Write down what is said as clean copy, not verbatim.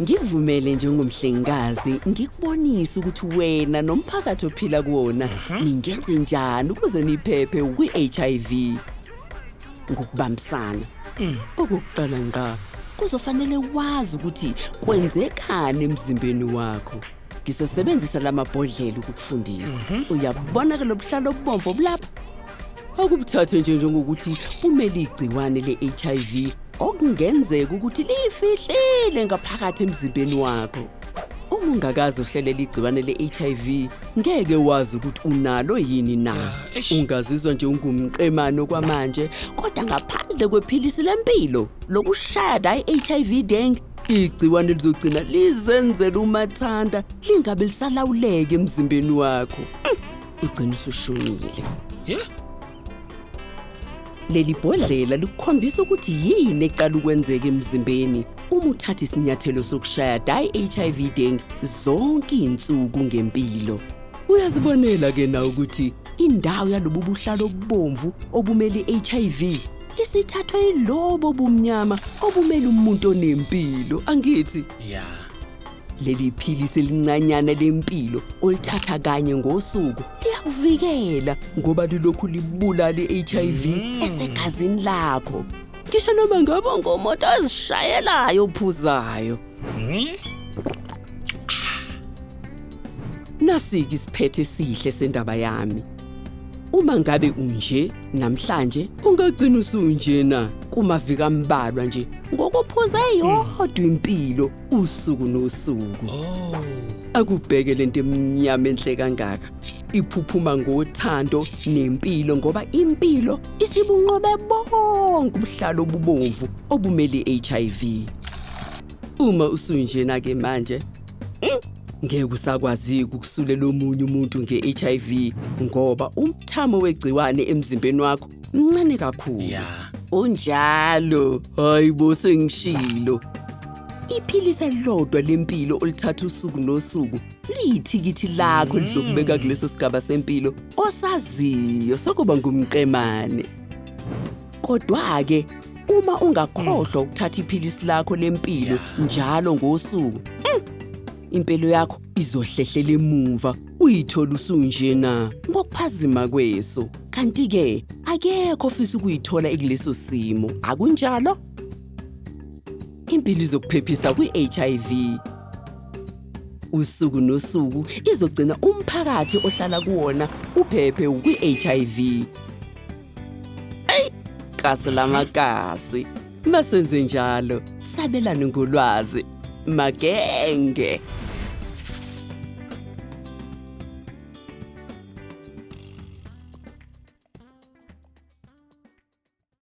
ngivumele njengomhlengikazi ngikubonisa ukuthi wena nomphakathi ophila kuwona ningenze njani ukuze niphephe kwi-HIV ngokubambisana. Okuqala ngqa kuzofanele wazi ukuthi kwenzekani emzimbeni wakho. Ngisosebenzisa lamabhodlela ukukufundisa. Uyabona ke lobuhlalo obomvu obulapha? Akubuthathe nje njengokuthi kumele igciwane le-HIV okungenzeka ukuthi lifihlile ngaphakathi emzimbeni wakho. Uma ungakazi uhlelela igciwane le-HIV, ngeke wazi ukuthi unalo yini na. Ungazizwa nje ungumqemane okwamanje, kodwa ngaphandle kwephilisi lempilo lokushada i-HIV dengue, igciwane lizogcina lizenzela umathanda lingabe lisalawuleka emzimbeni wakho. Ugcina usushonile. Leli bhodlela likukhombisa ukuthi yini eqala ukwenzeka emzimbeni uma uthatha isinyathelo sokushada i-HIV dengue zonke izinsuku ngempilo. Uyazibonela ke na ukuthi indawo yalobu buhlalo obomvu obumele i-HIV isithathwa yilobo bumnyama obumele umuntu onempilo, angithi? Leli philisi elincanyana lempilo olithatha kanye ngosuku liyakuvikela ngoba lilokhu libulala i-HIV esegazini lakho. Ngisho noma ngabe ngomoto azishayelayo ophuzayo. Nasiki isiphethe esihle sendaba yami. Uma ngabe unje namhlanje ungagcina usunje na kumaviki ambalwa nje ngokuphuza yodwa impilo usuku nosuku. Akubheke lento emnyama enhle kangaka. Iphuphuma ngothando nempilo ngoba impilo isibunqobe bonke ubuhlalo obubomvu obumele i-HIV. Uma usunjena ke manje ngeke usakwazi ukusulela omunye umuntu nge-HIV ngoba umthamo wegciwane emzimbeni wakho mncane kakhulu. Unjalo, hayibo sengishilo. Iphilisi elilodwa lempilo olithatha usuku nosuku liyithikithi lakho lizokubeka kuleso sigaba sempilo osaziyo sokuba ngumqemane. Kodwa ke uma ungakhohlwa ukuthatha iphilisi lakho lempilo njalo ngosuku, impilo yakho izohlehlela emuva uyithola usunjena ngokuphazima kweso. Kanti ke akekho ofisa ukuyithola ekuleso simo, akunjalo? Impilo izokuphephisa kwi-HIV. Usuku nosuku izogcina umphakathi ohlala kuwona uphephe kwi-HIV. Kasi lamakasi, masenze njalo, sabelane ngolwazi, magenge.